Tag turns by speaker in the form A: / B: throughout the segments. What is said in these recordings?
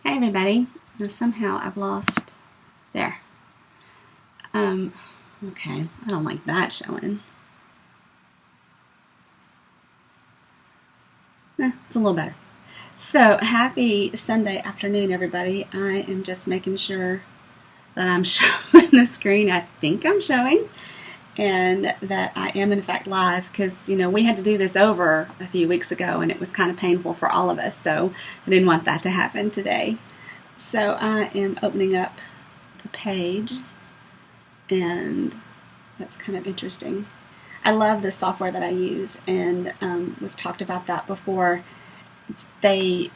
A: Hey everybody. Now somehow I've lost there. Okay, I don't like that showing. It's a little better. So happy Sunday afternoon, everybody. I am just making sure that I'm showing the screen. I think I'm showing, and that I am in fact live, because we had to do this over a few weeks ago and it was kind of painful for all of us, so I didn't want that to happen today. So I am opening up the page, and that's kind of interesting. I love the software that I use, and we've talked about that before. The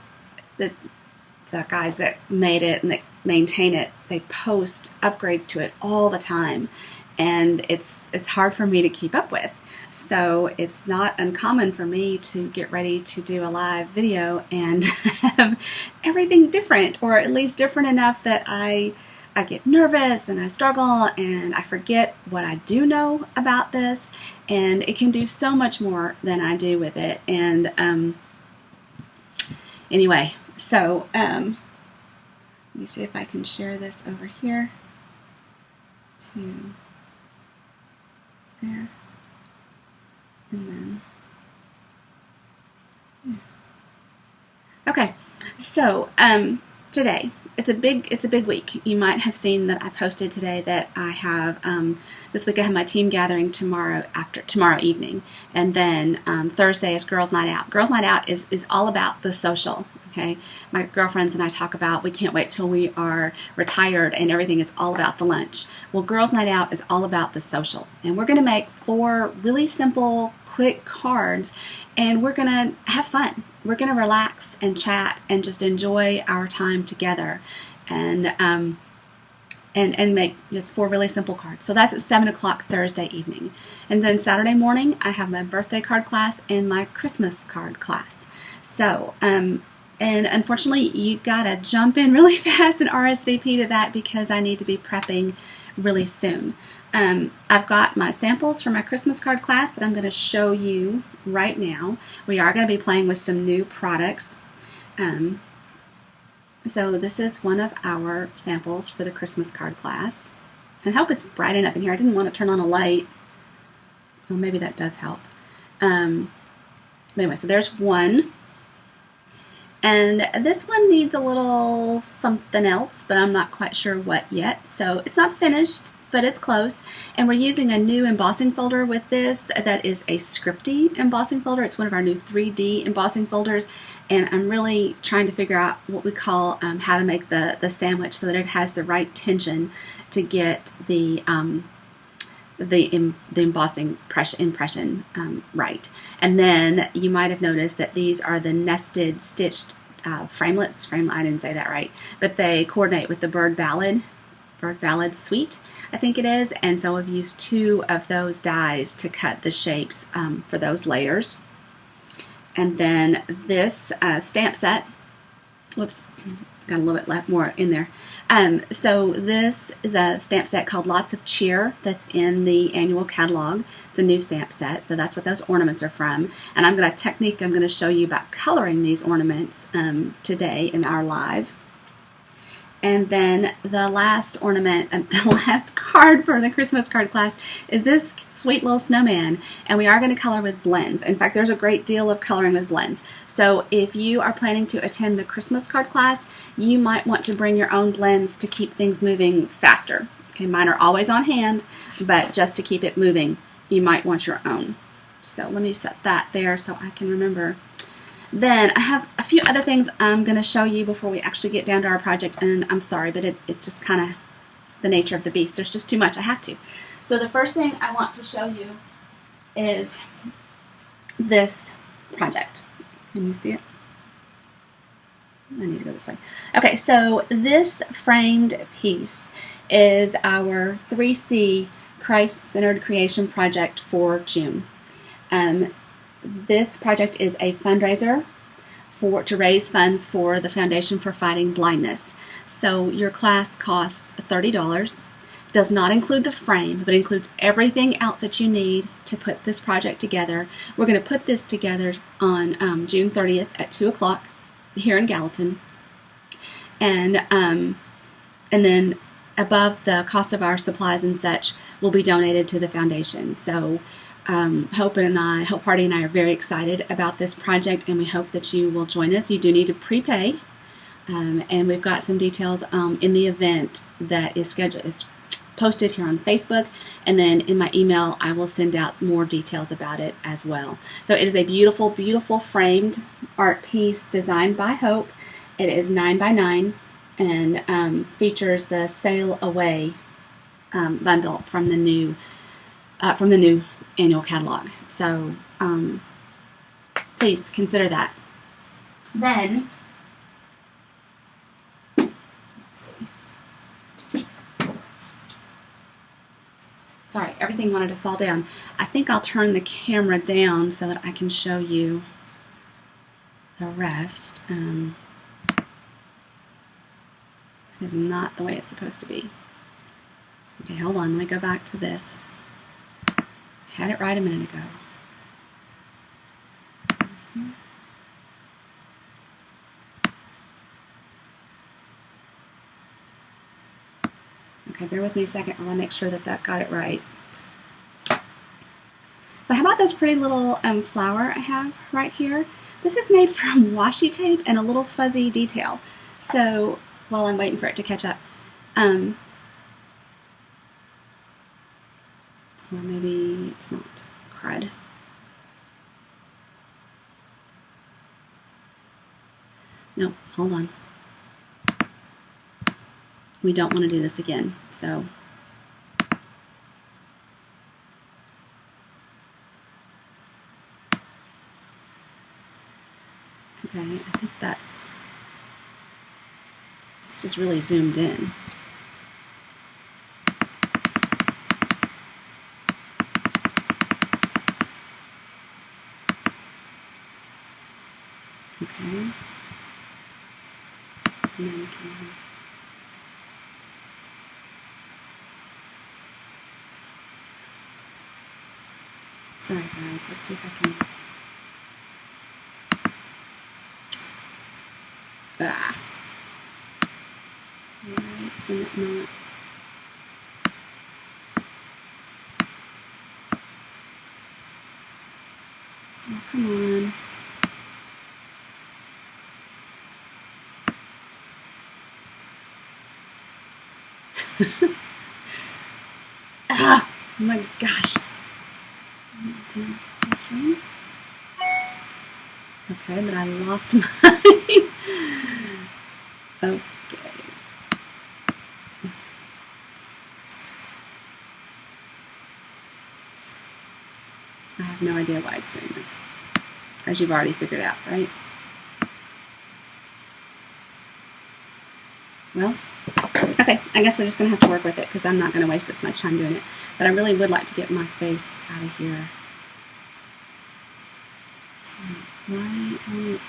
A: guys that made it and that maintain it, they post upgrades to it all the time, and it's hard for me to keep up with. So it's not uncommon for me to get ready to do a live video and have everything different, or at least different enough that I get nervous and I struggle and I forget what I do know about this, and it can do so much more than I do with it. And anyway, so let me see if I can share this over here to there, and then okay. So today it's a big week. You might have seen that I posted today that I have this week I have my team gathering tomorrow evening, and then Thursday is Girls Night Out. Girls Night Out is all about the social. Okay, my girlfriends and I talk about we can't wait till we are retired and everything is all about the lunch. Well, Girls Night Out is all about the social, and we're going to make 4 really simple, quick cards, and we're going to have fun. We're going to relax and chat and just enjoy our time together, and make just 4 really simple cards. So that's at 7 o'clock Thursday evening. And then Saturday morning, I have my birthday card class and my Christmas card class. So, and unfortunately, you gotta jump in really fast and RSVP to that, because I need to be prepping really soon. I've got my samples for my Christmas card class that I'm going to show you right now. We are going to be playing with some new products. So this is one of our samples for the Christmas card class. I hope it's bright enough in here. I didn't want to turn on a light. Well, maybe that does help. Anyway, so there's one. And this one needs a little something else, but I'm not quite sure what yet. So it's not finished, but it's close. And we're using a new embossing folder with this that is a scripty embossing folder. It's one of our new 3D embossing folders. And I'm really trying to figure out what we call how to make the sandwich so that it has the right tension to get the embossing impression right. And then you might have noticed that these are the nested stitched framelits. I didn't say that right, but they coordinate with the Bird Ballad suite, I think it is. And so I've used 2 of those dies to cut the shapes for those layers. And then this stamp set, whoops, got a little bit left more in there. So this is a stamp set called Lots of Cheer that's in the annual catalog. It's a new stamp set, so that's what those ornaments are from. And I've got a technique I'm going to show you about coloring these ornaments today in our live. And then the last ornament, the last card for the Christmas card class is this sweet little snowman. And we are going to color with blends. In fact, there's a great deal of coloring with blends. So if you are planning to attend the Christmas card class, you might want to bring your own blends to keep things moving faster. Okay, mine are always on hand, but just to keep it moving, you might want your own. So let me set that there so I can remember. Then I have a few other things I'm going to show you before we actually get down to our project, and I'm sorry, but it's just kind of the nature of the beast. There's just too much. I have to. So the first thing I want to show you is this project. Can you see it? I need to go this way. Okay, so this framed piece is our 3C Christ-Centered Creation Project for June. This project is a fundraiser to raise funds for the Foundation for Fighting Blindness. So your class costs $30. Does not include the frame, but includes everything else that you need to put this project together. We're going to put this together on June 30th at 2 o'clock here in Gallatin. and then above the cost of our supplies and such will be donated to the foundation. So Hope Party and I are very excited about this project, and we hope that you will join us. You do need to prepay, and we've got some details in the event that is posted here on Facebook, and then in my email I will send out more details about it as well. So it is a beautiful, beautiful framed art piece designed by Hope. It is 9 by 9 and features the Sail Away bundle from the new annual catalog. So please consider that. Then sorry, everything wanted to fall down. I think I'll turn the camera down so that I can show you the rest. It is not the way it's supposed to be. Okay, hold on. Let me go back to this. I had it right a minute ago. Okay, bear with me a second while I make sure that got it right. So how about this pretty little flower I have right here? This is made from washi tape and a little fuzzy detail. So while I'm waiting for it to catch up, or maybe it's not. Crud. No, hold on. We don't want to do this again, so okay, I think it's just really zoomed in. Okay. And then sorry guys, let's see if I can. Why isn't it not? Oh, come on. Oh my gosh. That's right. Okay, but I lost mine. Okay. I have no idea why it's doing this, as you've already figured out, right? Well, okay, I guess we're just going to have to work with it because I'm not going to waste this much time doing it. But I really would like to get my face out of here. Why on it?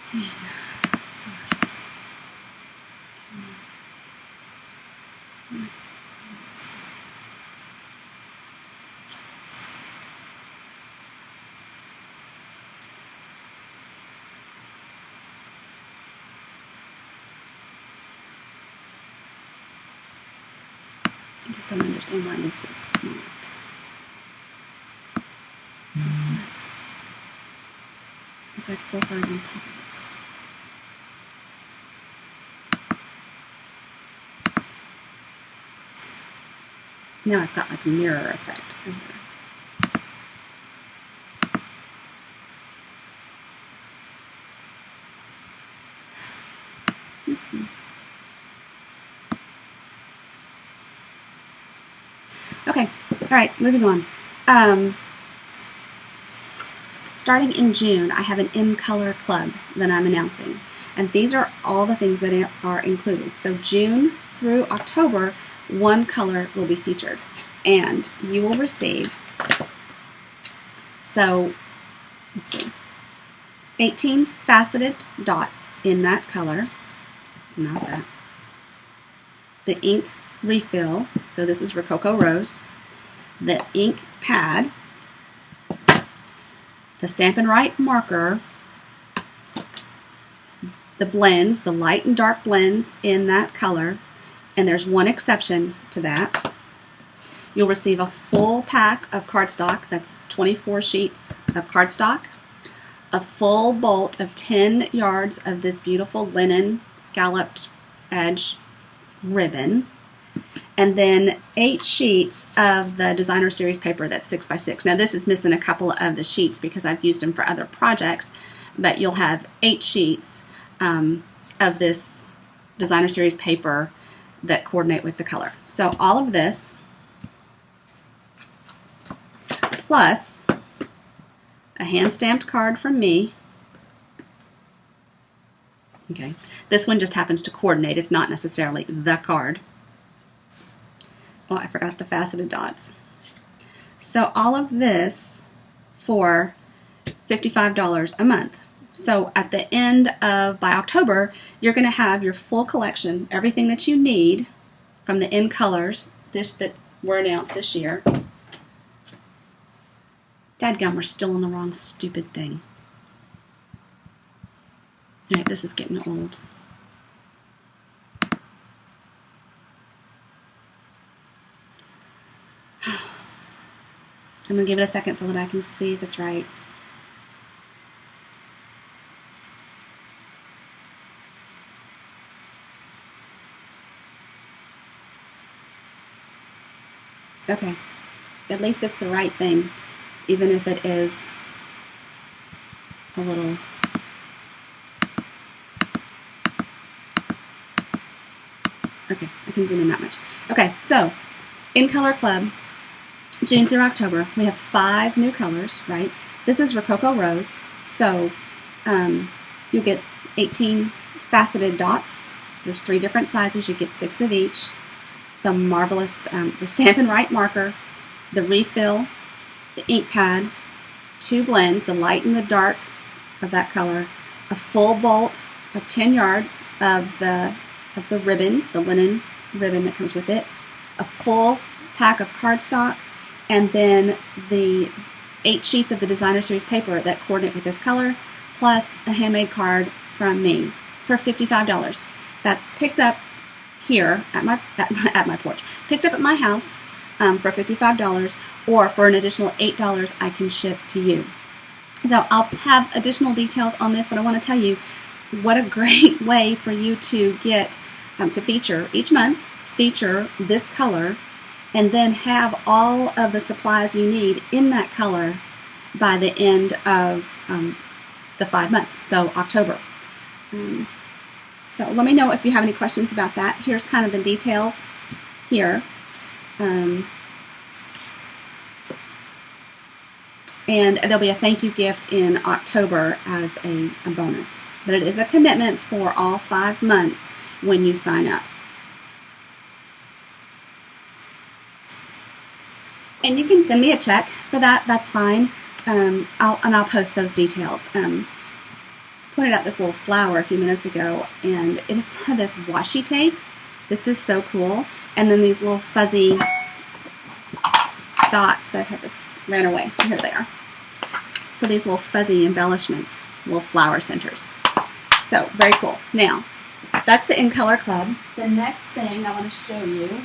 A: Scene. Source. I just don't understand why this is not full size. It's like full size on top of it. Now I've got like a mirror effect right here. Okay, all right, moving on. Starting in June, I have an In Color Club that I'm announcing. And these are all the things that are included. So June through October, one color will be featured. And you will receive, so let's see, 18 faceted dots in that color. Not that. The ink refill, so this is Rococo Rose, the ink pad, the Stampin' Write marker, the blends, the light and dark blends in that color, and there's one exception to that. You'll receive a full pack of cardstock, that's 24 sheets of cardstock, a full bolt of 10 yards of this beautiful linen scalloped edge ribbon, and then 8 sheets of the designer series paper that's 6x6. Now this is missing a couple of the sheets because I've used them for other projects, but you'll have 8 sheets of this designer series paper that coordinate with the color. So all of this, plus a hand-stamped card from me. Okay, this one just happens to coordinate. It's not necessarily the card. Oh, I forgot the faceted dots. So all of this for $55 a month. So at the end of, by October, you're going to have your full collection, everything that you need from the in colors, that were announced this year. Dadgum, we're still on the wrong stupid thing. All right, this is getting old. I'm going to give it a second so that I can see if it's right. Okay, at least it's the right thing, even if it is a little... Okay, I can zoom in that much. Okay, so in Color Club, June through October, we have 5 new colors, right? This is Rococo Rose, so you'll get 18 faceted dots. There's 3 different sizes. You get 6 of each. The marvelous, the Stampin' Write marker, the refill, the ink pad, 2 blends, the light and the dark of that color, a full bolt of 10 yards of the ribbon, the linen ribbon that comes with it, a full pack of cardstock, and then the 8 sheets of the designer series paper that coordinate with this color, plus a handmade card from me for $55. That's picked up here at my porch, picked up at my house for $55, or for an additional $8 I can ship to you. So I'll have additional details on this, but I want to tell you what a great way for you to get to feature each month, feature this color, and then have all of the supplies you need in that color by the end of the 5 months, so October. So let me know if you have any questions about that. Here's kind of the details here. And there'll be a thank you gift in October as a bonus. But it is a commitment for all 5 months when you sign up. And you can send me a check for that. That's fine. I'll post those details. Pointed out this little flower a few minutes ago, and it is part of this washi tape. This is so cool. And then these little fuzzy dots that have this ran away. Here they are. So these little fuzzy embellishments, little flower centers. So very cool. Now, that's the In Color Club. The next thing I want to show you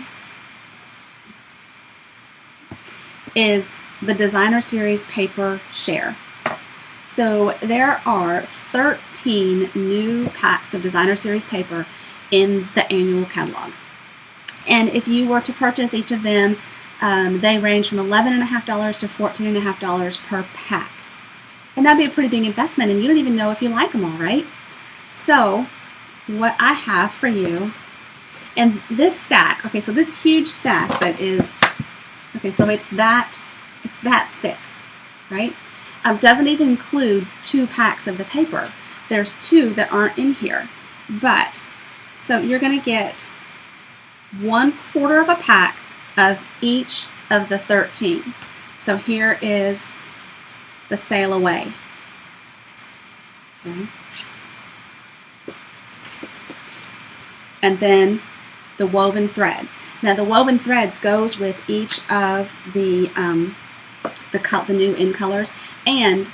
A: is the Designer Series Paper Share. So there are 13 new packs of Designer Series paper in the annual catalog. And if you were to purchase each of them, they range from $11.50 to $14.50 per pack. And that'd be a pretty big investment, and you don't even know if you like them all, right? So what I have for you, and this stack, okay, so this huge stack that is, okay, so it's that thick, right? Doesn't even include 2 packs of the paper. There's 2 that aren't in here. But, so you're going to get 1/4 of a pack of each of the 13. So here is the Sail Away. Okay. And then the Woven Threads. Now the Woven Threads goes with each of the new in colors, and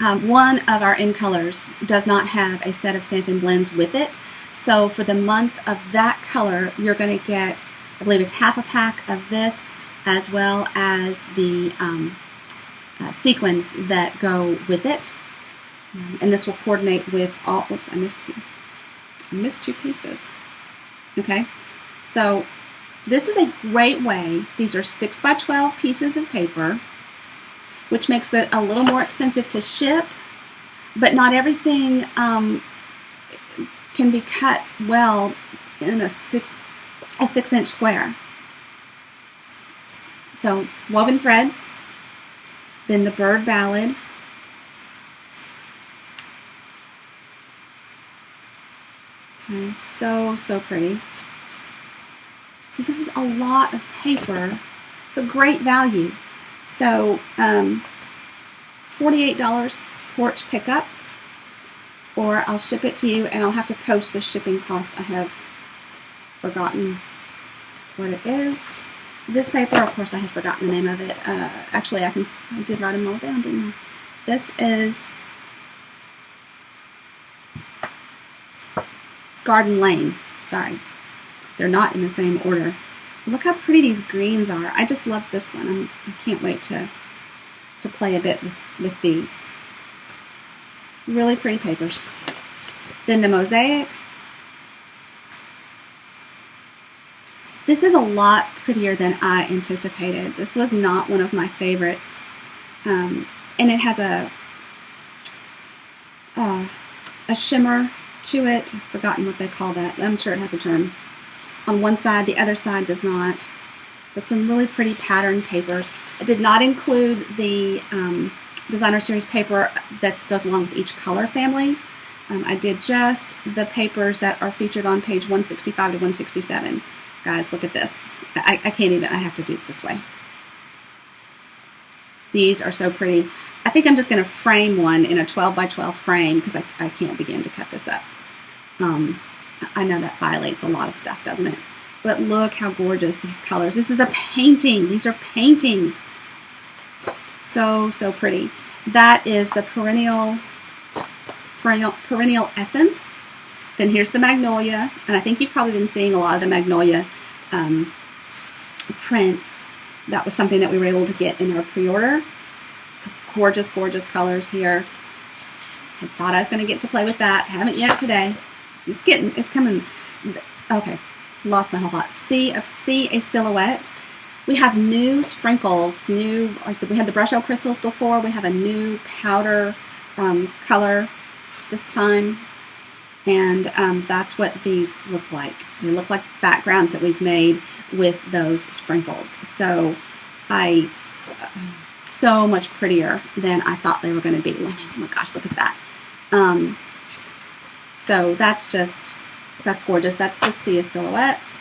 A: One of our in colors does not have a set of Stampin' Blends with it. So for the month of that color, you're going to get, I believe it's half a pack of this, as well as the sequins that go with it. And this will coordinate with all, whoops, I missed two pieces. Okay, so this is a great way, these are 6 by 12 pieces of paper, which makes it a little more expensive to ship, but not everything can be cut well in a 6-inch square. So woven threads, then the bird ballad, okay, so pretty. So this is a lot of paper. It's a great value. So $48 port pickup, or I'll ship it to you and I'll have to post the shipping costs. I have forgotten what it is. This paper, of course, I have forgotten the name of it. Actually, I did write them all down, didn't I? This is Garden Lane. Sorry, they're not in the same order. Look how pretty these greens are. I just love this one. I can't wait to play a bit with these. Really pretty papers. Then the mosaic. This is a lot prettier than I anticipated. This was not one of my favorites. And it has a shimmer to it. I've forgotten what they call that. I'm sure it has a term. On one side, the other side does not. But some really pretty patterned papers. I did not include the designer series paper that goes along with each color family. I did just the papers that are featured on page 165 to 167. Guys, look at this. I can't even, I have to do it this way. These are so pretty. I think I'm just going to frame one in a 12 by 12 frame because I can't begin to cut this up. I know that violates a lot of stuff, doesn't it? But look how gorgeous these colors. This is a painting. These are paintings. So pretty. That is the perennial essence. Then here's the magnolia, and I think you've probably been seeing a lot of the magnolia prints. That was something that we were able to get in our pre-order. Some gorgeous, gorgeous colors here. I thought I was going to get to play with that. Haven't yet today. It's coming. Okay, lost my whole thought. See a silhouette. We have new sprinkles, we had the brush crystals before. We have a new powder color this time, and that's what these look like. They look like backgrounds that we've made with those sprinkles. So so much prettier than I thought they were going to be. Oh my gosh, look at that. So that's gorgeous. That's the Sia silhouette.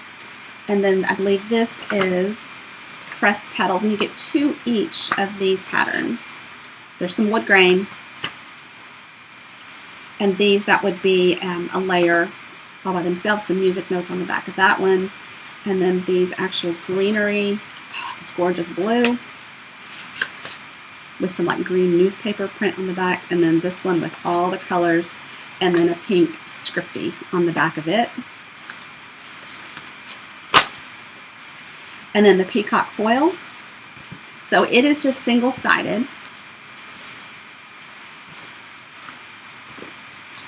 A: And then I believe this is pressed petals, and you get 2 each of these patterns. There's some wood grain, and these, that would be a layer all by themselves. Some music notes on the back of that one, and then these actual greenery, this gorgeous blue with some like green newspaper print on the back, and then this one with all the colors, and then a pink scripty on the back of it. And then the peacock foil. So it is just single-sided.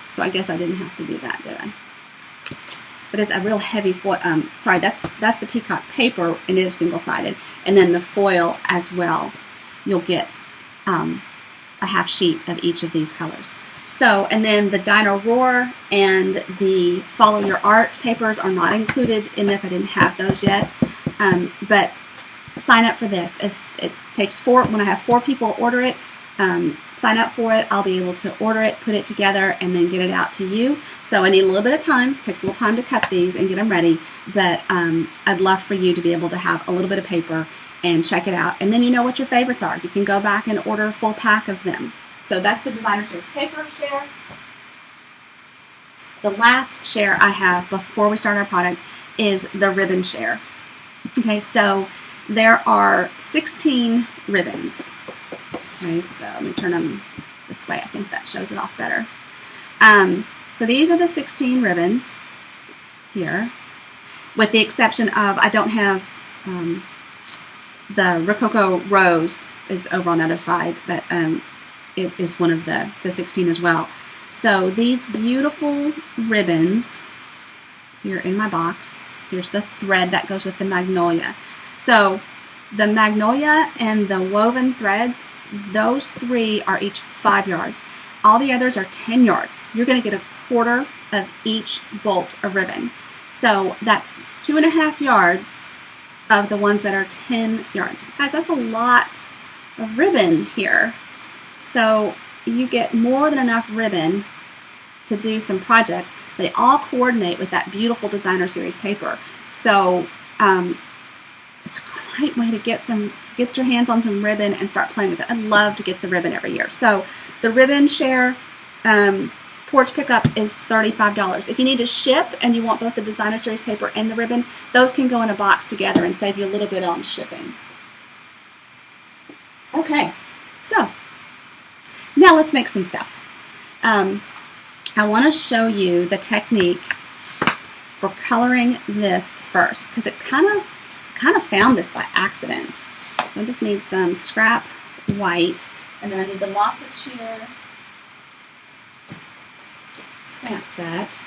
A: So I guess I didn't have to do that, did I? But it's a real heavy foil. Sorry, that's the peacock paper, and it is single-sided. And then the foil as well. You'll get a half sheet of each of these colors. So, and then the Dino Roar and the Follow Your Art papers are not included in this. I didn't have those yet. But sign up for this. It takes 4, when I have 4 people order it, sign up for it. I'll be able to order it, put it together, and then get it out to you. So I need a little bit of time. It takes a little time to cut these and get them ready. But I'd love for you to be able to have a little bit of paper and check it out. And then you know what your favorites are. You can go back and order a full pack of them. So that's the Designer Series paper share. The last share I have before we start our product is the ribbon share. Okay, so there are 16 ribbons. Okay, so let me turn them this way. I think that shows it off better. So these are the 16 ribbons here, with the exception of I don't have the Rococo Rose is over on the other side, but it is one of the 16 as well. So these beautiful ribbons here in my box. Here's the thread that goes with the magnolia. So the magnolia and the woven threads, those 3 are each 5 yards. All the others are 10 yards. You're going to get a quarter of each bolt of ribbon. So that's 2.5 yards of the ones that are 10 yards. Guys, that's a lot of ribbon here. So you get more than enough ribbon to do some projects. They all coordinate with that beautiful designer series paper. So it's a great way to get your hands on some ribbon and start playing with it. I love to get the ribbon every year. So the ribbon share porch pickup is $35. If you need to ship and you want both the designer series paper and the ribbon, those can go in a box together and save you a little bit on shipping. Okay, so now let's make some stuff. I want to show you the technique for coloring this first, because it kind of found this by accident. I just need some scrap white, and then I need the Lots of Cheer stamp set.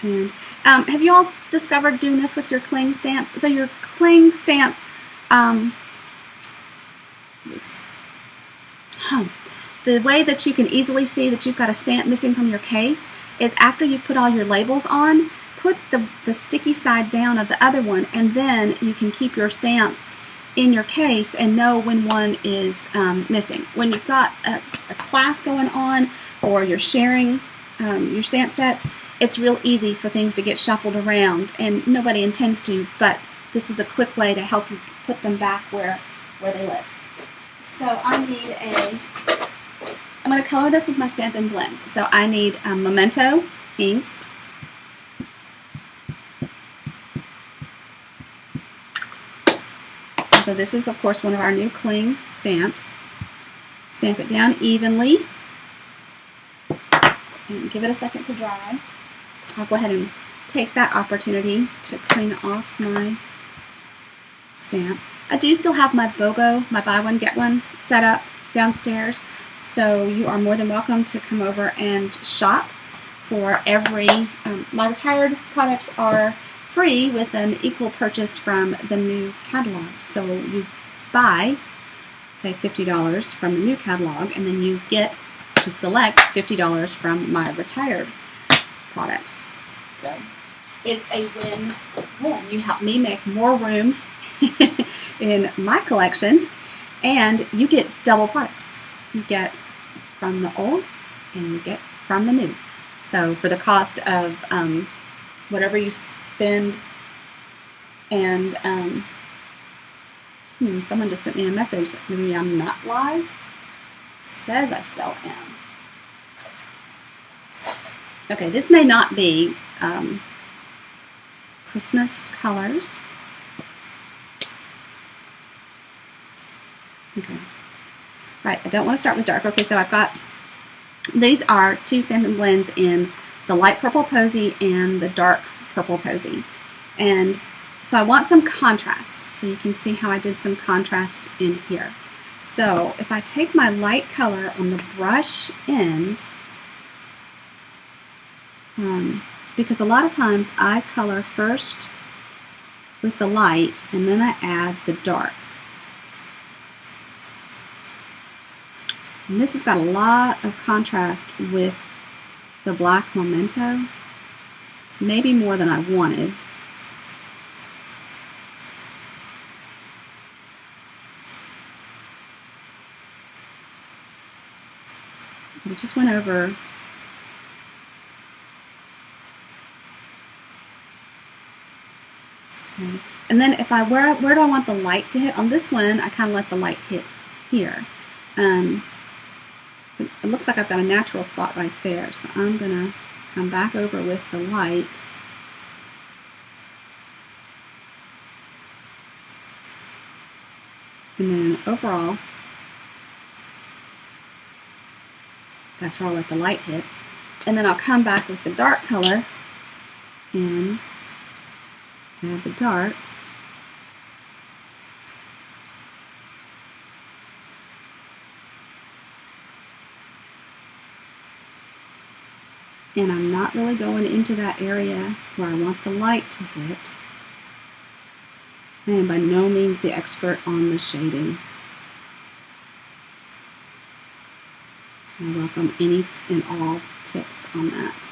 A: And have you all discovered doing this with your cling stamps? So your cling stamps, the way that you can easily see that you've got a stamp missing from your case is after you've put all your labels on, put the sticky side down of the other one, and then you can keep your stamps in your case and know when one is missing. When you've got a class going on or you're sharing your stamp sets, it's real easy for things to get shuffled around, and nobody intends to, but this is a quick way to help you put them back where they live. So I'm going to color this with my Stampin' Blends. So I need Memento ink. So this is, of course, one of our new cling stamps. Stamp it down evenly and give it a second to dry. I'll go ahead and take that opportunity to clean off my stamp. I do still have my BOGO, my buy one, get one set up downstairs, so you are more than welcome to come over and shop for every, my retired products are free with an equal purchase from the new catalog. So you buy, say, $50 from the new catalog, and then you get to select $50 from my retired products. So it's a win-win. You help me make more room in my collection, and you get double products. You get from the old and you get from the new. So for the cost of whatever you spend, and someone just sent me a message that maybe I'm not live. It says I still am. Okay, this may not be Christmas colors. Okay. Right, I don't want to start with dark. Okay, so I've got, these are two Stampin' Blends in the light purple posy and the dark purple posy. And so I want some contrast. So you can see how I did some contrast in here. So if I take my light color on the brush end, because a lot of times I color first with the light and then I add the dark. And this has got a lot of contrast with the black Memento, maybe more than I wanted. But it just went over. Okay. And then if I, where do I want the light to hit? On this one, I kind of let the light hit here. It looks like I've got a natural spot right there, so I'm going to come back over with the light. And then overall, That's where I'll let the light hit. And then I'll come back with the dark color and add the dark. And I'm not really going into that area where I want the light to hit. I am by no means the expert on the shading. I welcome any and all tips on that.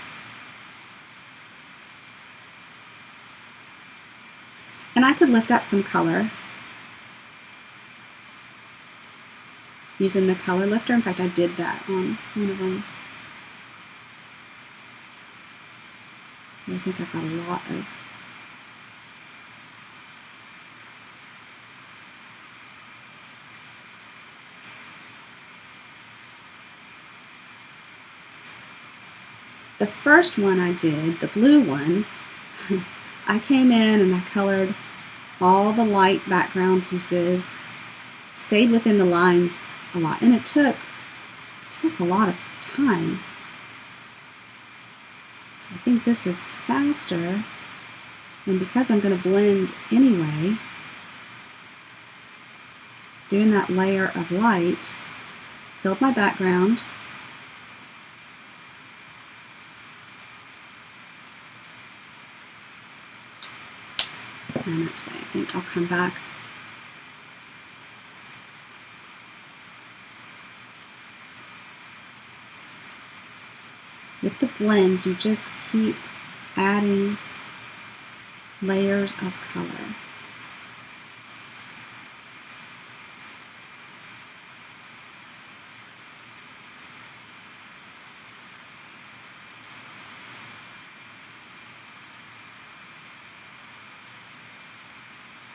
A: And I could lift up some color using the color lifter. In fact, I did that on one of them. I think I've got a lot of the first one I did, the blue one, I came in and I colored all the light background pieces, stayed within the lines a lot, and it took a lot of time. I think this is faster, and because I'm going to blend anyway, doing that layer of light, filled my background, and actually I think I'll come back with the blends. You just keep adding layers of color.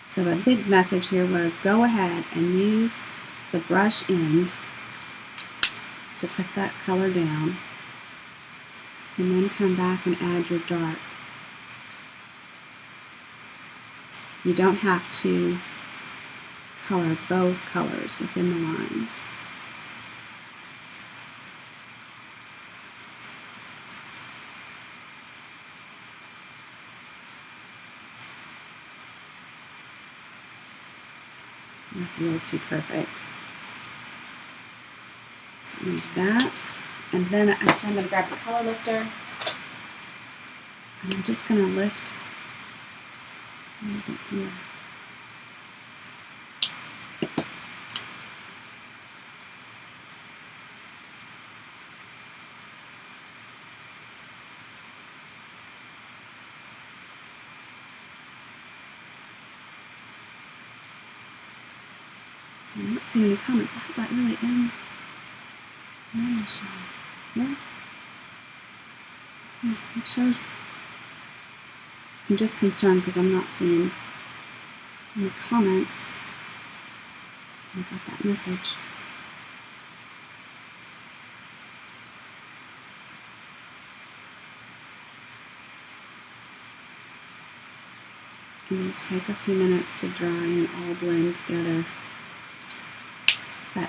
A: So the big message here was go ahead and use the brush end to put that color down, and then come back and add your dark. You don't have to color both colors within the lines. That's a little too perfect. So I'm going to do that. And then actually I'm going to grab the color lifter. And I'm just going to lift a little bit here. I'm not seeing any comments. I hope I really am. Yeah. Okay, it shows. I'm just concerned because I'm not seeing any comments. I got that message. And these take a few minutes to dry and all blend together. But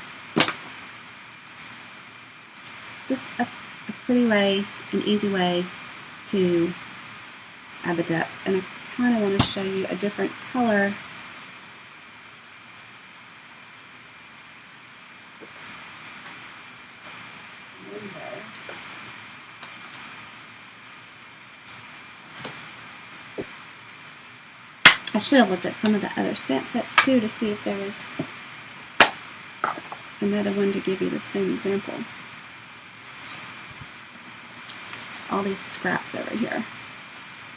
A: just a pretty way, an easy way to add the depth. And I kind of want to show you a different color. I should have looked at some of the other stamp sets too to see if there was another one to give you the same example. All these scraps over here.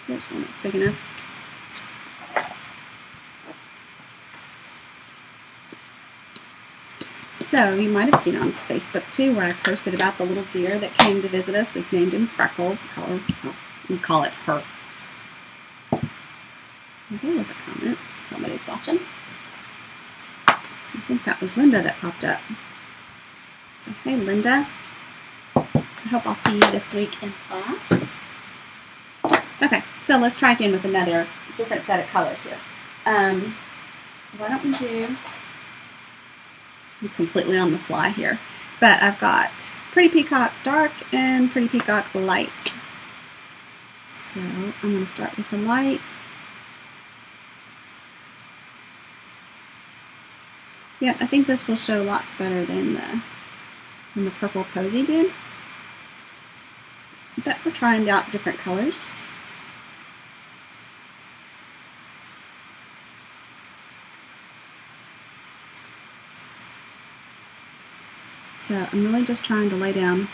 A: There's one that's big enough. So you might have seen on Facebook too where I posted about the little deer that came to visit us. We've named him Freckles. We call it her. There was a comment. Somebody's watching. I think that was Linda that popped up. So, hey Linda. I hope I'll see you this week in class. Okay, so let's try again with another different set of colors here. Why don't we do, I'm completely on the fly here, but I've got Pretty Peacock Dark and Pretty Peacock Light. So I'm going to start with the light. Yeah, I think this will show lots better than the purple posy did. But we're trying out different colors. So I'm really just trying to lay down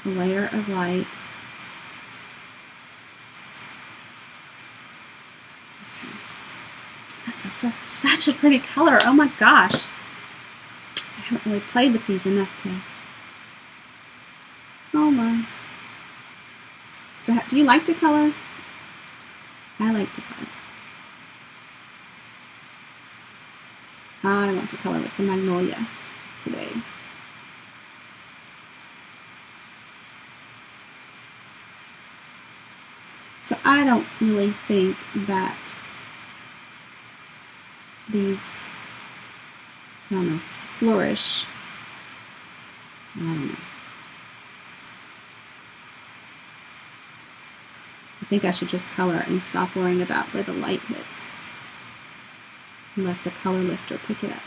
A: a layer of light. That's such a pretty color. Oh my gosh. I haven't really played with these enough to... Oh my. So do you like to color? I like to color. I want to color with the magnolia today. So I don't really think that these, I don't know, flourish. I don't know. I think I should just color and stop worrying about where the light hits. And let the color lifter pick it up.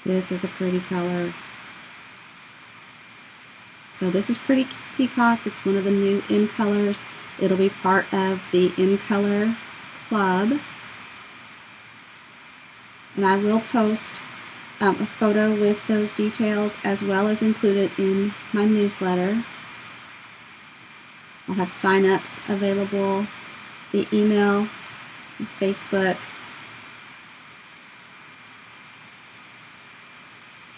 A: This is a pretty color. So this is Pretty Peacock. It's one of the new in colors. It'll be part of the in color club. And I will post a photo with those details as well as include it in my newsletter. I'll have sign-ups available, the email, Facebook.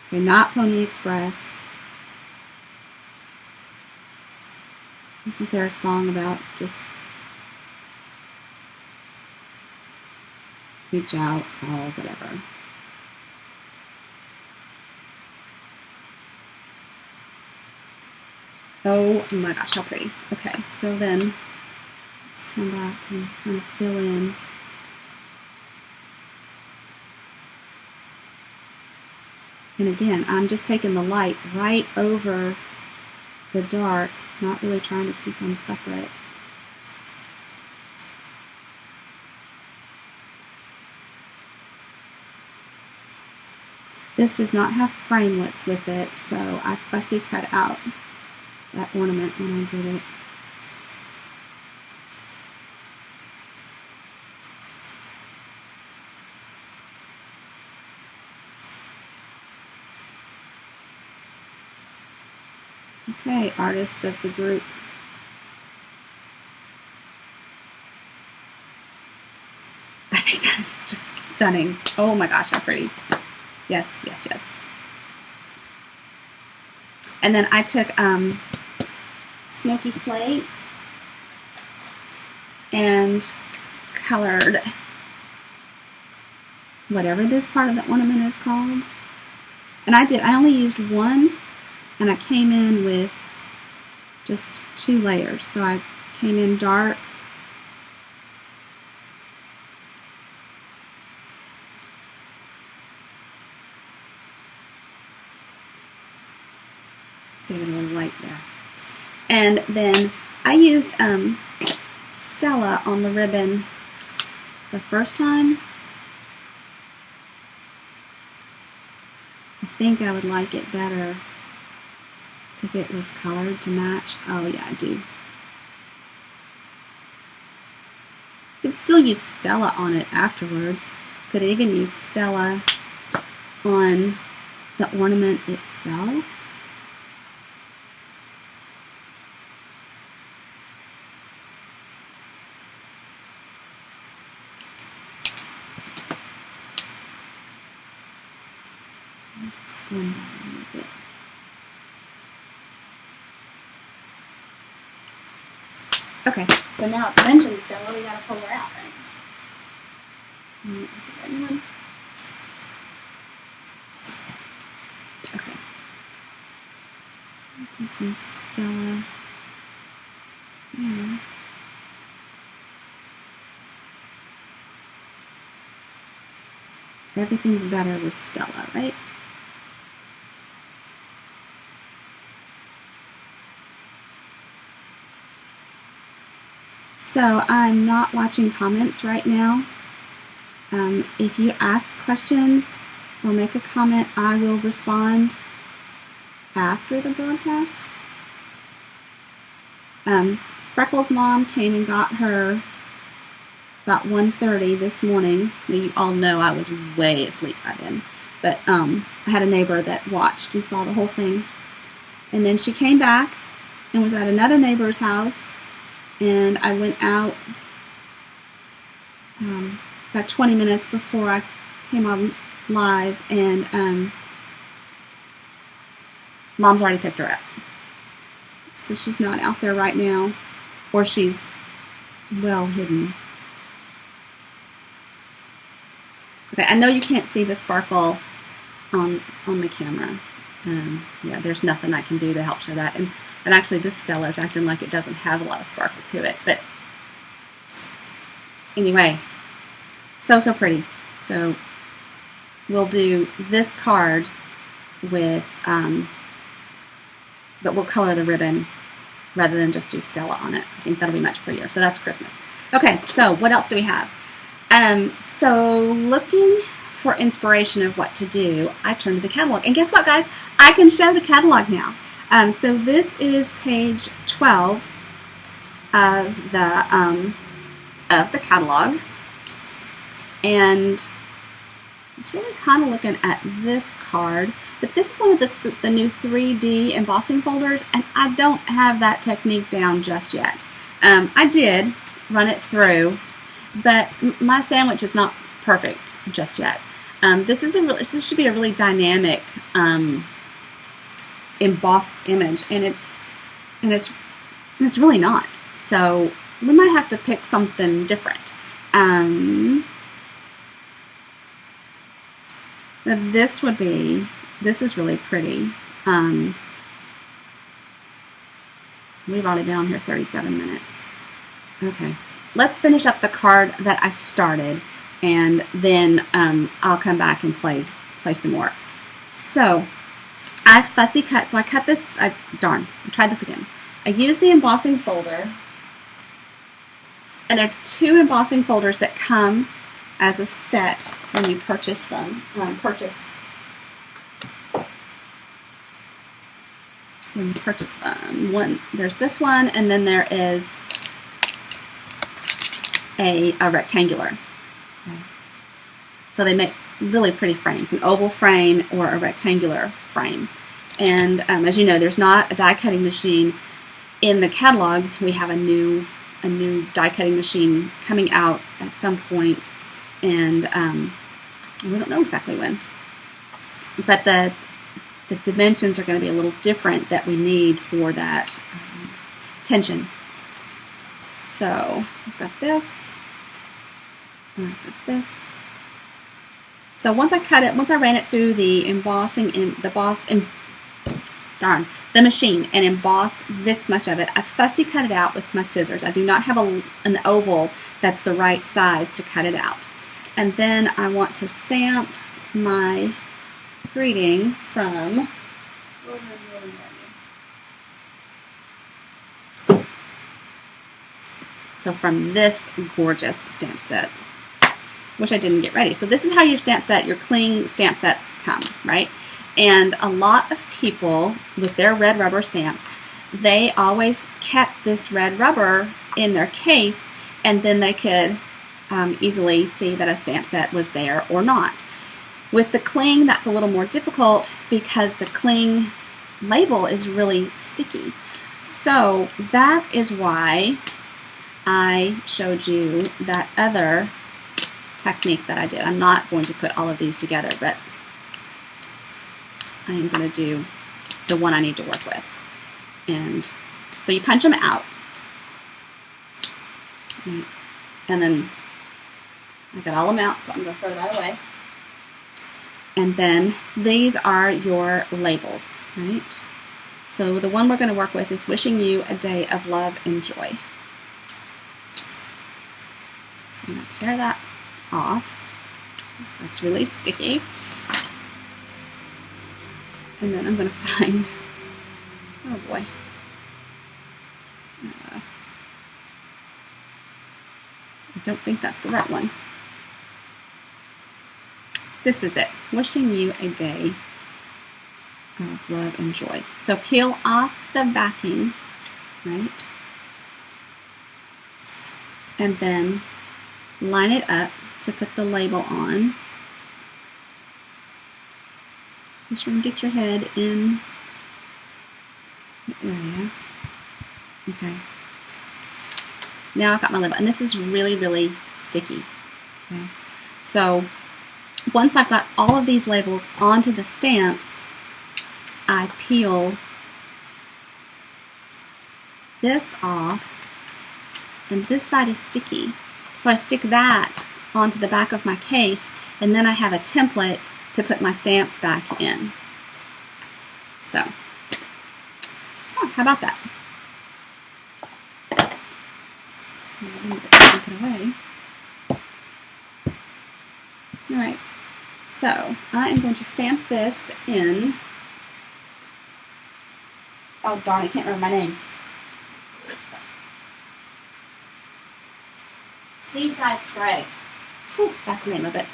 A: Okay, not Pony Express. Isn't there a song about just reach out or whatever? Oh my gosh, how pretty. Okay, so then let's come back and kind of fill in. And again, I'm just taking the light right over the dark, not really trying to keep them separate. This does not have framelets with it, so I fussy cut out that ornament when I did it. Okay, artist of the group. I think that is just stunning. Oh my gosh, how pretty. Yes, yes, yes. And then I took Smoky Slate and colored whatever this part of the ornament is called. And I only used one, and I came in with just 2 layers. So I came in dark, get a little light there. And then I used Stella on the ribbon the first time. I think I would like it better if it was colored to match. Oh yeah, I do. You could still use Stella on it afterwards. Could even use Stella on the ornament itself. Let's blend that a little bit. Okay, so now it mentions Stella, we gotta pull her out, right? That's a red one. Okay. Do some Stella here. Everything's better with Stella, right? So I'm not watching comments right now. If you ask questions or make a comment, I will respond after the broadcast. Freckles' mom came and got her about 1:30 this morning. You all know I was way asleep by then. But I had a neighbor that watched and saw the whole thing. And then she came back and was at another neighbor's house. And I went out about 20 minutes before I came on live, and Mom's already picked her up. So she's not out there right now, or she's well hidden. Okay, I know you can't see the sparkle on the camera. Yeah, there's nothing I can do to help show that. And actually, this Stella is acting like it doesn't have a lot of sparkle to it. But anyway, so pretty. So we'll do this card with, but we'll color the ribbon rather than just do Stella on it. I think that'll be much prettier. So that's Christmas. Okay, so what else do we have? So looking for inspiration of what to do, I turned to the catalog. And guess what, guys? I can show the catalog now. So this is page 12 of the catalog, and it's really kind of looking at this card. But this is one of the new 3D embossing folders, and I don't have that technique down just yet. I did run it through, but my sandwich is not perfect just yet. This should be a really dynamic embossed image, and it's really not. So we might have to pick something different. This is really pretty. We've only been on here 37 minutes. Okay, let's finish up the card that I started, and then I'll come back and play some more. So I fussy cut, so I cut this, darn, I tried this again. I used the embossing folder, and there are 2 embossing folders that come as a set when you purchase them. When you purchase them. There's this one, and then there is a rectangular. Okay. So they make really pretty frames, an oval frame or a rectangular frame. And as you know, there's not a die cutting machine in the catalog. We have a new die cutting machine coming out at some point, and we don't know exactly when. But the dimensions are going to be a little different that we need for that tension. So I've got this, and I've got this. So once I ran it through the the machine and embossed this much of it, I fussy cut it out with my scissors. I do not have an oval that's the right size to cut it out. And then I want to stamp my greeting from this gorgeous stamp set, which I didn't get ready. So this is how your cling stamp sets come, right? And a lot of people with their red rubber stamps, they always kept this red rubber in their case, and then they could easily see that a stamp set was there or not. With the cling, that's a little more difficult because the cling label is really sticky. So that is why I showed you that other technique that I did. I'm not going to put all of these together, but I am going to do the one I need to work with. And so you punch them out. And then I got all them out, so I'm going to throw that away. And then these are your labels, right? So the one we're going to work with is wishing you a day of love and joy. So I'm going to tear that off. That's really sticky. And then I'm going to find, oh boy, I don't think that's the right one. This is it. Wishing you a day of love and joy. So peel off the backing, right? And then line it up to put the label on. Just want to get your head in the area. Okay. Now I've got my label, and this is really, really sticky. Okay. So once I've got all of these labels onto the stamps, I peel this off, and this side is sticky. So I stick that onto the back of my case, and then I have a template to put my stamps back in. So, oh, how about that? Take it away. All right, so I am going to stamp this in. Oh darn, I can't remember my names. Seaside Spray. Whew, that's the name of it.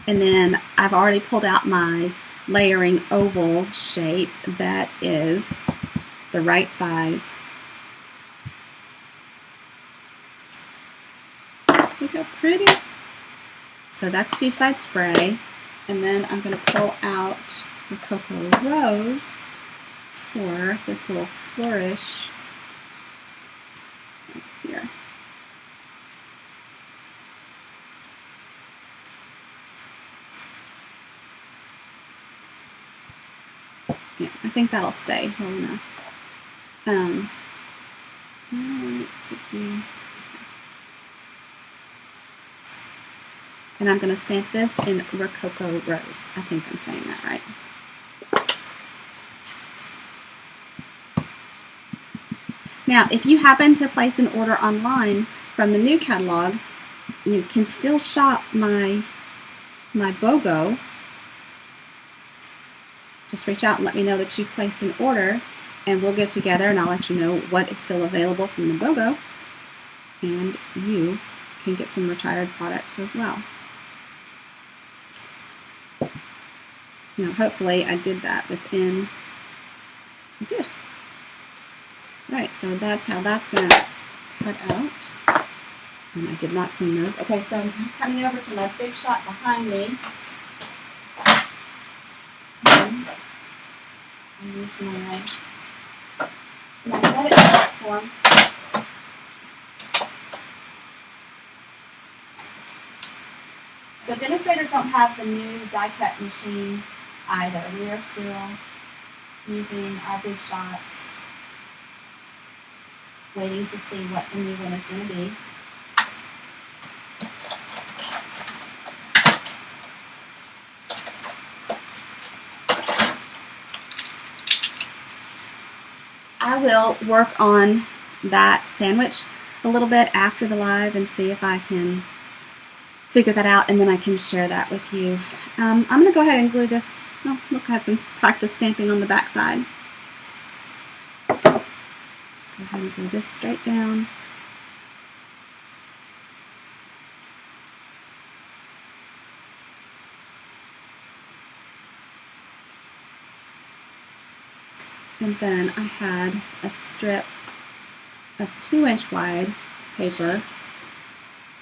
A: And then I've already pulled out my layering oval shape that is the right size. Look how pretty. So that's Seaside Spray. And then I'm going to pull out Rococo Rose for this little flourish right here. Yeah, I think that'll stay well enough. I want it to be, and I'm going to stamp this in Rococo Rose. I think I'm saying that right. Now, if you happen to place an order online from the new catalog, you can still shop my BOGO. Just reach out and let me know that you've placed an order, and we'll get together and I'll let you know what is still available from the BOGO, and you can get some retired products as well. Now, hopefully I did that within, I did. Alright, so that's how that's going to cut out. And I did not clean those. Okay, so I'm coming over to my big shot behind me. I use my magnetic platform. So demonstrators don't have the new die cut machine either. We are still using our big shots, waiting to see what the new one is going to be. I will work on that sandwich a little bit after the live and see if I can figure that out, and then I can share that with you. I'm going to go ahead and glue this. Oh, look, I had some practice stamping on the back side. Go ahead and glue this straight down. And then I had a strip of 2-inch wide paper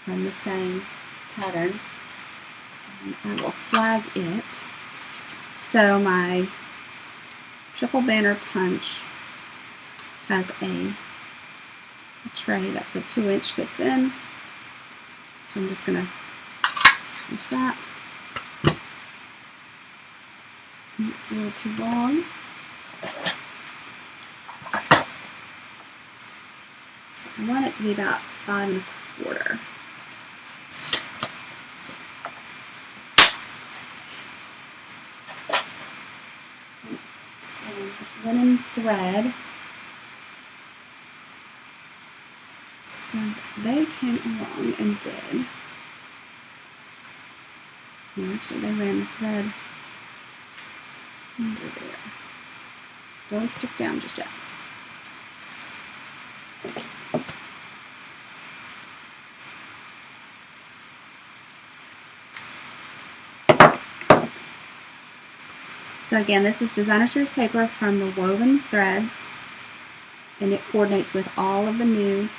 A: from the same pattern. And I will flag it. So my triple banner punch has a tray that the 2-inch fits in. So I'm just going to punch that. And it's a little too long. I want it to be about 5 1/4. Some linen thread, So they came along and did. Well, actually, they ran the thread under there. Don't stick down just yet. So again, this is Designer Series paper from the Woven Threads, and it coordinates with all of the new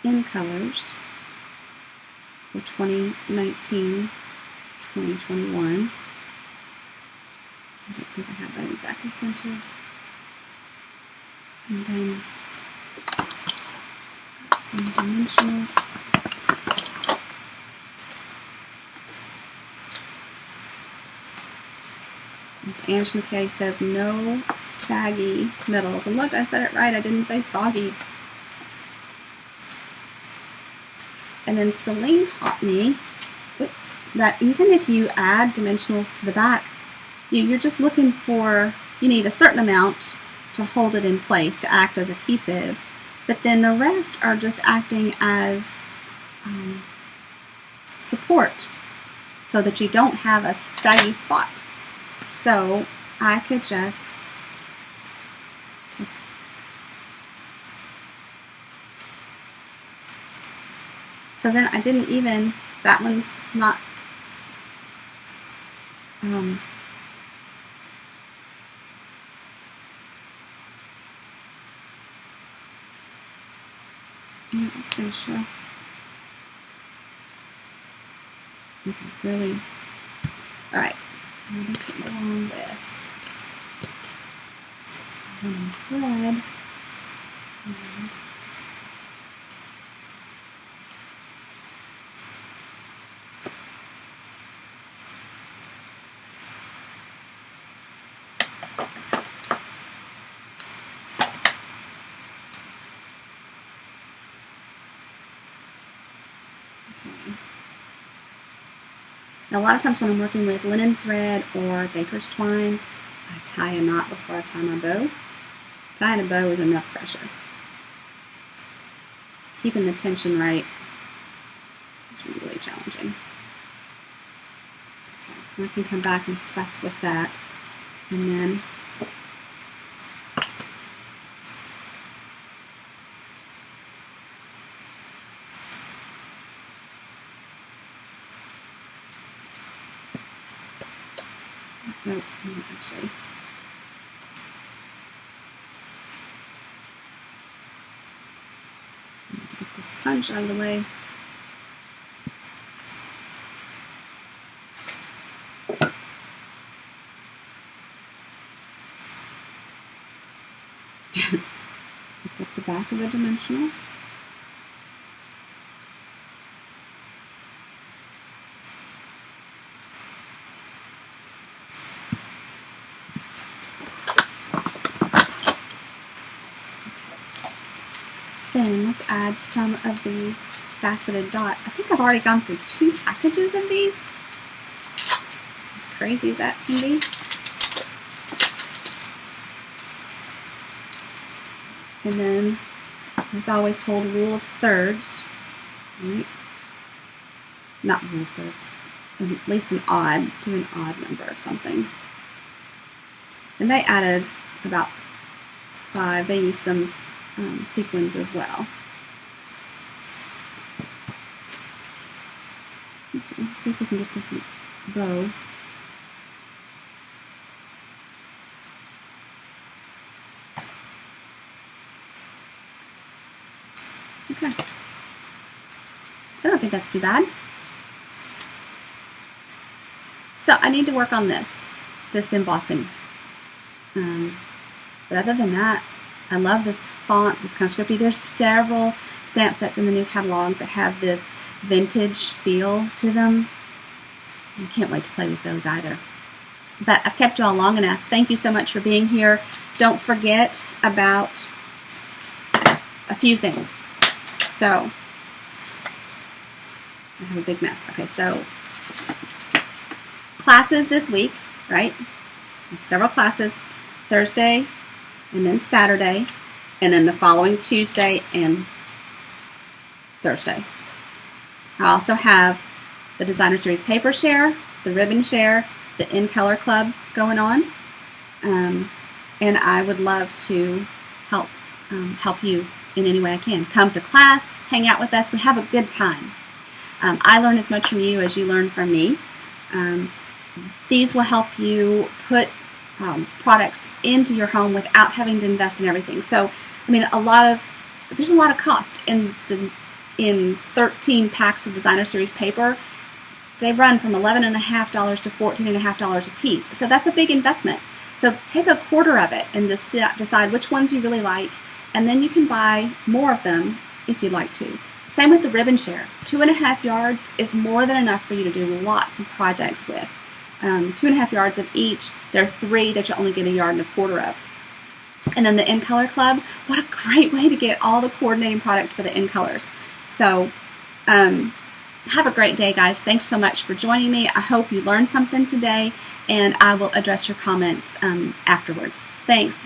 A: in colors for 2019, 2021. I don't think I have that exactly centered. And then some dimensionals. As Ange McKay says, no saggy middles. And look, I said it right. I didn't say soggy. And then Celine taught me, whoops, that even if you add dimensionals to the back, you're just looking for, you need a certain amount to hold it in place, to act as adhesive. But then the rest are just acting as support so that you don't have a saggy spot. So I could just so then I didn't even, that one's not yeah, it's going to show. Okay, really. All right. We can go on with linen thread and okay. Now, a lot of times when I'm working with linen thread or baker's twine, I tie a knot before I tie my bow. Tying a bow is enough pressure. Keeping the tension right is really challenging. Okay, I can come back and fuss with that. And then oh, actually, I'm going to get this punch out of the way. Picked up the back of a dimensional. Then let's add some of these faceted dots. I think I've already gone through 2 packages of these. As crazy as that can be. And then, as always told, rule of thirds. Right? Not rule of thirds. At least an odd, do an odd number of something. And they added about 5. They used some sequins as well. Okay, let's see if we can get this bow. Okay. I don't think that's too bad. So I need to work on this embossing. But other than that, I love this font, this kind of scripty. There's several stamp sets in the new catalog that have this vintage feel to them. I can't wait to play with those either. But I've kept you all long enough. Thank you so much for being here. Don't forget about a few things. So, I have a big mess. Okay, so classes this week, right? Several classes, Thursday, and then Saturday, and then the following Tuesday and Thursday. I also have the Designer Series Paper Share, the Ribbon Share, the In Color Club going on. And I would love to help you in any way I can. Come to class, hang out with us. We have a good time. I learn as much from you as you learn from me. These will help you put products into your home without having to invest in everything. So, I mean, there's a lot of cost in 13 packs of Designer Series paper. They run from $11.50 to $14.50 a piece. So that's a big investment. So take a quarter of it and decide which ones you really like, and then you can buy more of them if you'd like to. Same with the Ribbon Share. 2.5 yards is more than enough for you to do lots of projects with. 2.5 yards of each. There are 3 that you only get 1.25 yards of. And then the In Color Club, what a great way to get all the coordinating products for the In Colors. So have a great day, guys. Thanks so much for joining me. I hope you learned something today, and I will address your comments afterwards. Thanks.